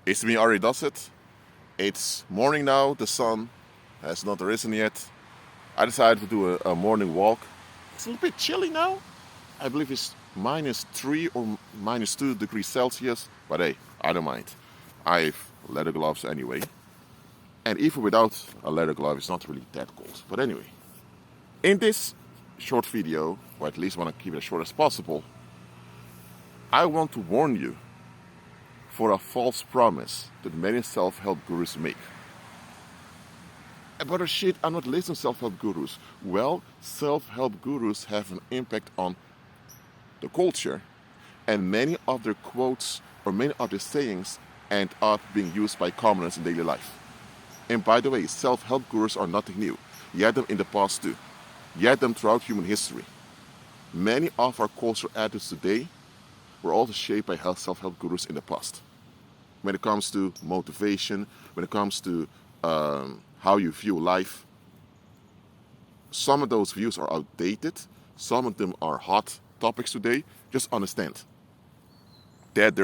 It's me already does it. It's morning now, the sun has not risen yet. I decided to do a morning walk. It's a little bit chilly now. I believe it's -3 or -2 degrees Celsius, but hey, I don't mind. I've leather gloves anyway. And even without a leather glove, it's not really that cold. But anyway, in this short video, or at least want to keep it as short as possible, I want to warn you for a false promise that many self-help gurus make. But shit, I'm not listening to self-help gurus. Well, self-help gurus have an impact on the culture, and many of their quotes or many of their sayings end up being used by commoners in daily life. And by the way, self-help gurus are nothing new. You had them in the past too. You had them throughout human history. Many of our cultural attitudes today were also shaped by self-help gurus in the past. When it comes to motivation, when it comes to how you view life, some of those views are outdated. Some of them are hot topics today. Just understand that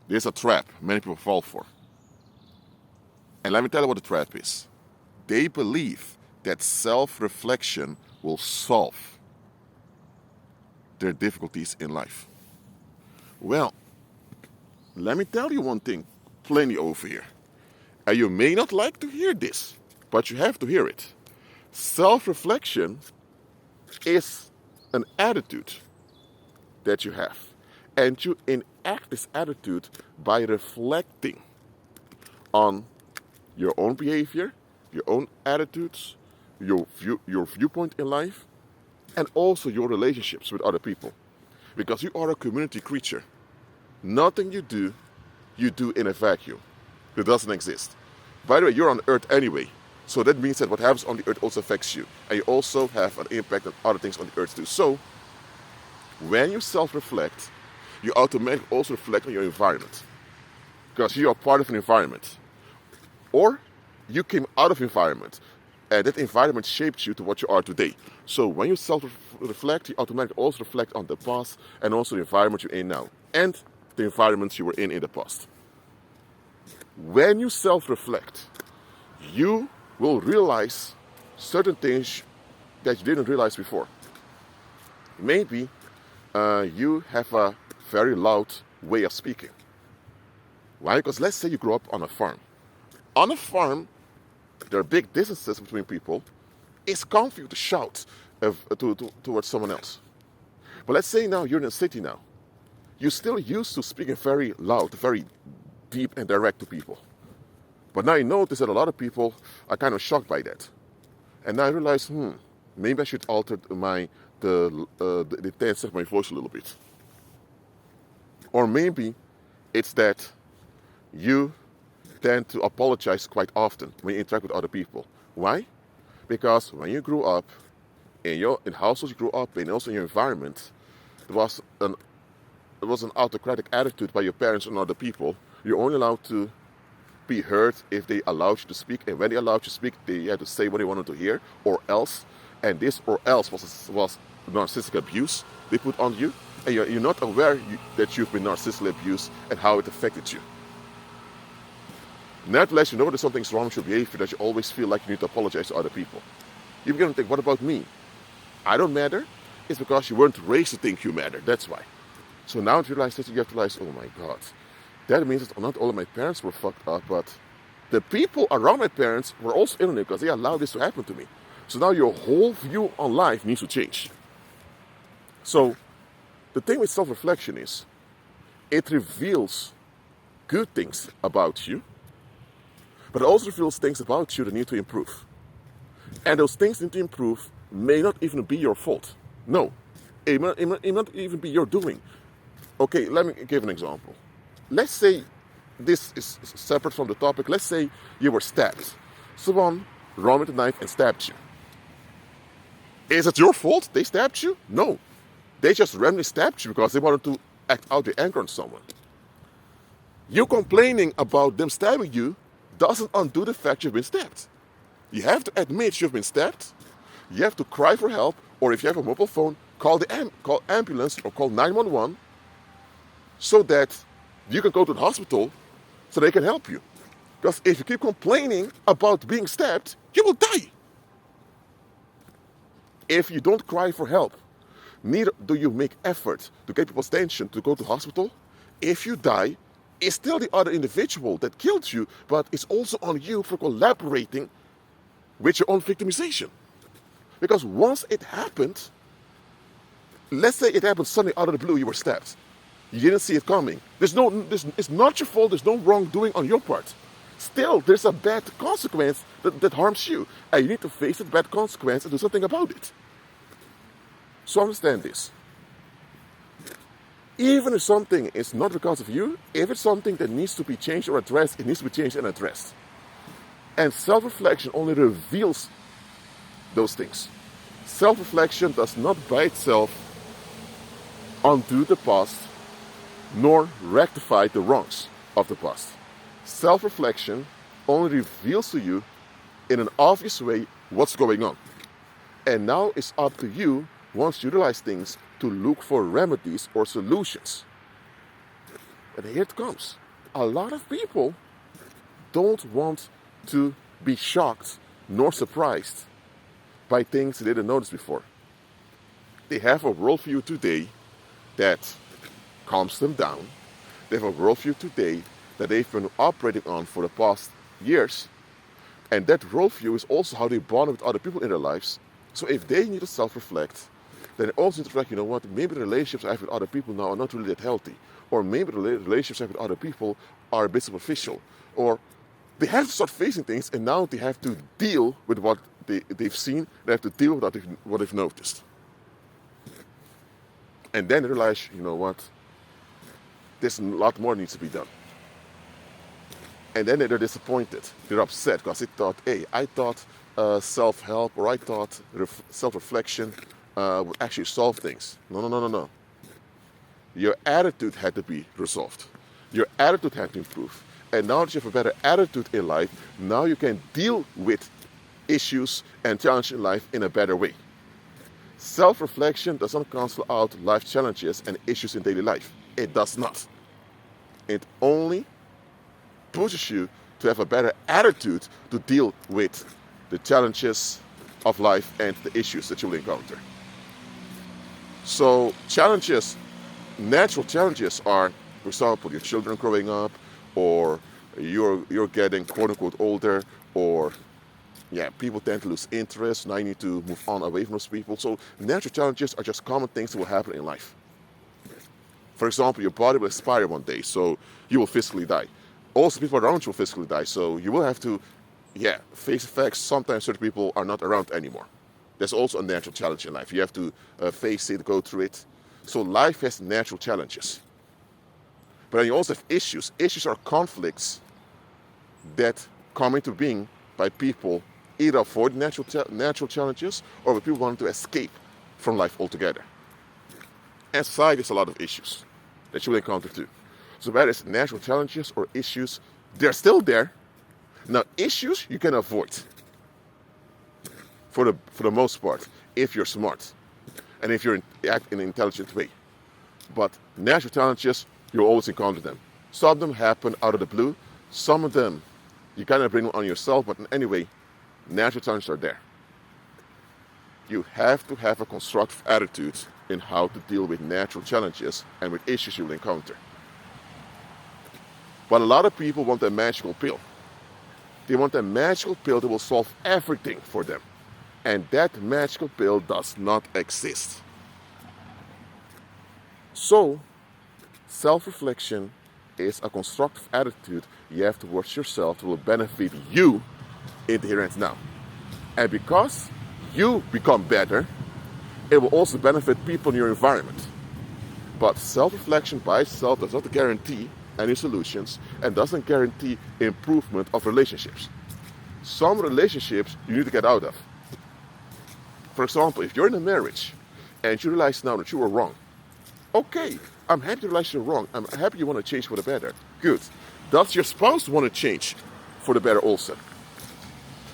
there's a trap many people fall for. And let me tell you what the trap is. They believe that self-reflection will solve their difficulties in life. Well, let me tell you one thing plainly over here. And you may not like to hear this, but you have to hear it. Self-reflection is an attitude that you have. And you enact this attitude by reflecting on your own behavior, your own attitudes, your viewpoint in life, and also your relationships with other people. Because you are a community creature. Nothing you do in a vacuum. It doesn't exist. By the way, you're on Earth anyway. So that means that what happens on the Earth also affects you. And you also have an impact on other things on the Earth too. So, when you self-reflect, you automatically also reflect on your environment. Because you are part of an environment. Or you came out of environment. And that environment shaped you to what you are today. So when you self-reflect, you automatically also reflect on the past and also the environment you're in now. And the environments you were in the past. When you self-reflect, you will realize certain things that you didn't realize before. Maybe you have a very loud way of speaking. Why? Because let's say you grew up on a farm. On a farm, there are big distances between people. It's common for you to shout towards someone else. But let's say now you're in a city now. You're still used to speaking very loud, very deep and direct to people. But now you notice that a lot of people are kind of shocked by that. And now I realize, maybe I should alter the intensity of my voice a little bit. Or maybe it's that you tend to apologize quite often when you interact with other people. Why? Because when you grew up, in households you grew up in, also in your environment, there was an autocratic attitude by your parents and other people. You're only allowed to be heard if they allowed you to speak, and when they allowed you to speak, they had to say what they wanted to hear, or else. And this or else was narcissistic abuse they put on you, and you're not aware that you've been narcissistically abused and how it affected you. Nevertheless, you know there's something's wrong with your behavior, that you always feel like you need to apologize to other people. You begin to think, what about me? I don't matter. It's because you weren't raised to think you matter. That's why. So now you realize that you have to realize, oh my God. That means that not all of my parents were fucked up, but the people around my parents were also in on it because they allowed this to happen to me. So now your whole view on life needs to change. So the thing with self-reflection is, it reveals good things about you, but it also reveals things about you that need to improve. And those things that need to improve may not even be your fault. No, it may not even be your doing. Okay, let me give an example. Let's say, this is separate from the topic, let's say you were stabbed. Someone ran with a knife and stabbed you. Is it your fault they stabbed you? No. They just randomly stabbed you because they wanted to act out their anger on someone. You complaining about them stabbing you doesn't undo the fact you've been stabbed. You have to admit you've been stabbed. You have to cry for help, or if you have a mobile phone, call ambulance or call 911 so that you can go to the hospital so they can help you. Because if you keep complaining about being stabbed, you will die. If you don't cry for help, neither do you make effort to get people's attention to go to hospital, if you die, it's still the other individual that killed you, but it's also on you for collaborating with your own victimization. Because once it happened, let's say it happened suddenly out of the blue, you were stabbed. You didn't see it coming. It's not your fault, there's no wrongdoing on your part. Still, there's a bad consequence that harms you. And you need to face that bad consequence and do something about it. So understand this. Even if something is not because of you, if it's something that needs to be changed or addressed, it needs to be changed and addressed. And self-reflection only reveals those things. Self-reflection does not by itself undo the past, nor rectify the wrongs of the past. Self-reflection only reveals to you in an obvious way what's going on. And now it's up to you, once you realize things, to look for remedies or solutions. And here it comes. A lot of people don't want to be shocked nor surprised by things they didn't notice before. They have a worldview today that calms them down. They have a worldview today that they've been operating on for the past years. And that worldview is also how they bond with other people in their lives. So if they need to self-reflect, then they also need to reflect, you know what, maybe the relationships I have with other people now are not really that healthy. Or maybe the relationships I have with other people are a bit superficial. Or they have to start facing things, and now they have to deal with what they've seen. They have to deal with what they've noticed. And then they realize, you know what, there's a lot more needs to be done. And then they're disappointed. They're upset because they thought, hey, I thought self-help or I thought self-reflection would actually solve things. No. Your attitude had to be resolved. Your attitude had to improve. And now that you have a better attitude in life, now you can deal with issues and challenges in life in a better way. Self-reflection does not cancel out life challenges and issues in daily life. It does not. It only pushes you to have a better attitude to deal with the challenges of life and the issues that you will encounter. So challenges, natural challenges are, for example, your children growing up, or you're getting quote-unquote older, or people tend to lose interest. Now you need to move on away from those people. So natural challenges are just common things that will happen in life. For example, your body will expire one day, so you will physically die. Also, people around you will physically die, so you will have to, face the facts. Sometimes certain people are not around anymore. There's also a natural challenge in life. You have to face it, go through it. So life has natural challenges. But then you also have issues. Issues are conflicts that come into being by people either avoid natural challenges or by people wanting to escape from life altogether. And society has a lot of issues that you will encounter too. So whether it's natural challenges or issues, they're still there. Now, issues you can avoid for the most part if you're smart and if you act in an intelligent way. But natural challenges, you'll always encounter them. Some of them happen out of the blue. Some of them you kind of bring them on yourself. But anyway, natural challenges are there. You have to have a constructive attitude in how to deal with natural challenges and with issues you will encounter. But a lot of people want a magical pill. They want a magical pill that will solve everything for them. And that magical pill does not exist. So, self-reflection is a constructive attitude you have towards yourself that will benefit you in the here and now. And because you become better, it will also benefit people in your environment. But self-reflection by itself does not guarantee any solutions and doesn't guarantee improvement of relationships. Some relationships you need to get out of. For example, if you're in a marriage and you realize now that you were wrong, okay, I'm happy to realize you're wrong. I'm happy you want to change for the better. Good. Does your spouse want to change for the better also?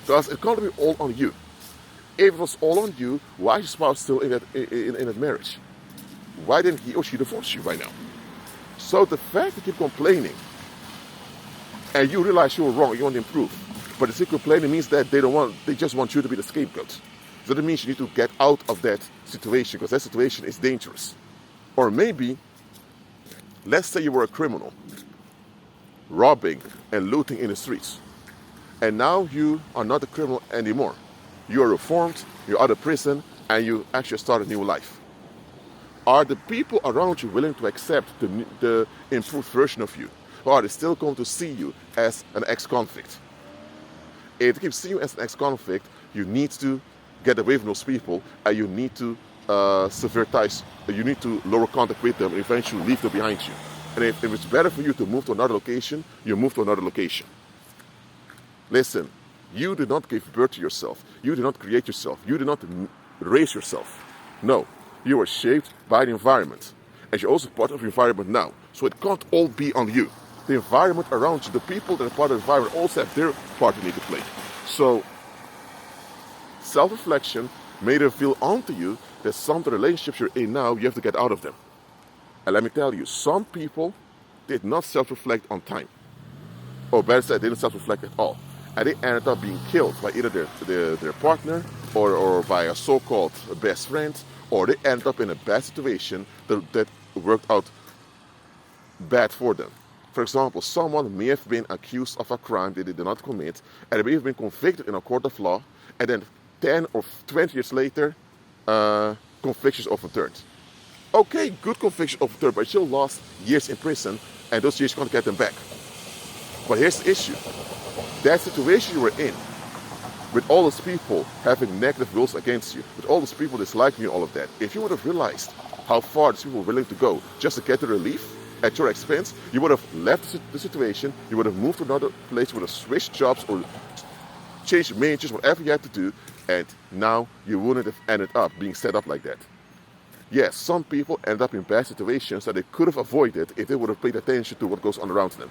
Because it can't be all on you. If it was all on you, why is your spouse still in that marriage? Why didn't he or she divorce you by now? So the fact that you keep complaining and you realize you were wrong, you want to improve, but the secret complaining means that they just want you to be the scapegoat. So that means you need to get out of that situation, because that situation is dangerous. Or maybe, let's say you were a criminal, robbing and looting in the streets. And now you are not a criminal anymore. You are reformed, you're out of prison, and you actually start a new life. Are the people around you willing to accept the improved version of you? Or are they still going to see you as an ex-convict? If they keep seeing you as an ex-convict, you need to get away from those people, and you need to sever ties. You need to lower contact with them and eventually leave them behind you. And if it's better for you to move to another location, you move to another location. Listen, you did not give birth to yourself. You did not create yourself. You did not raise yourself. No, you were shaped by the environment. And you're also part of the environment now. So it can't all be on you. The environment around you, the people that are part of the environment also have their part they need to play. So, self-reflection may reveal onto you that some of the relationships you're in now, you have to get out of them. And let me tell you, some people did not self-reflect on time. Or better said, they didn't self-reflect at all. And they ended up being killed by either their partner or by a so-called best friend, or they ended up in a bad situation that worked out bad for them. For example, someone may have been accused of a crime they did not commit, and they may have been convicted in a court of law, and then 10 or 20 years later, convictions overturned. Okay, good conviction overturned, but you still lost years in prison, and those years you can't get them back. But here's the issue. That situation you were in, with all those people having negative rules against you, with all those people disliking you, all of that, if you would have realized how far these people were willing to go just to get the relief at your expense, you would have left the situation, you would have moved to another place, you would have switched jobs or changed majors, whatever you had to do, and now you wouldn't have ended up being set up like that. Yes, some people end up in bad situations that they could have avoided if they would have paid attention to what goes on around them.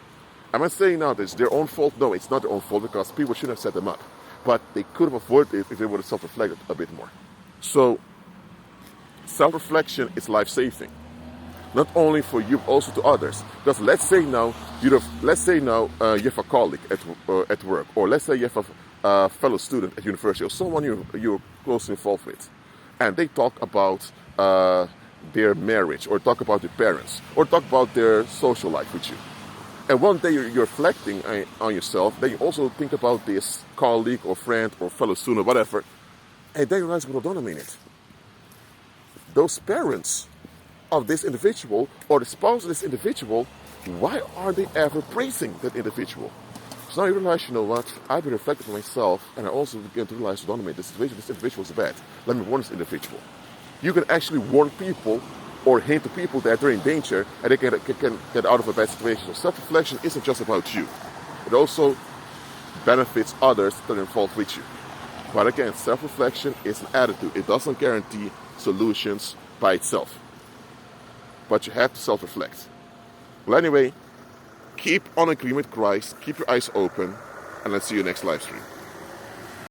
I'm not saying now that it's their own fault. No, it's not their own fault, because people shouldn't have set them up. But they could have avoided it if they would have self-reflected a bit more. So, self-reflection is life-saving. Not only for you, but also to others. Because let's say now you have a colleague at work, or let's say you have a fellow student at university, or someone you're closely involved with, and they talk about their marriage, or talk about their parents, or talk about their social life with you. And one day you're reflecting on yourself, then you also think about this colleague or friend or fellow student or whatever, and then you realize, hold on a minute. Those parents of this individual or the spouse of this individual, why are they ever praising that individual? So now you realize, you know what, I've been reflecting on myself, and I also begin to realize, hold on a minute, this individual is bad. Let me warn this individual. You can actually warn people or hint to people that they're in danger and they can get out of a bad situation. So self-reflection isn't just about you. It also benefits others that are involved with you. But again, self-reflection is an attitude. It doesn't guarantee solutions by itself. But you have to self-reflect. Well, anyway, keep on agreeing with Christ, keep your eyes open, and let's see you next live stream.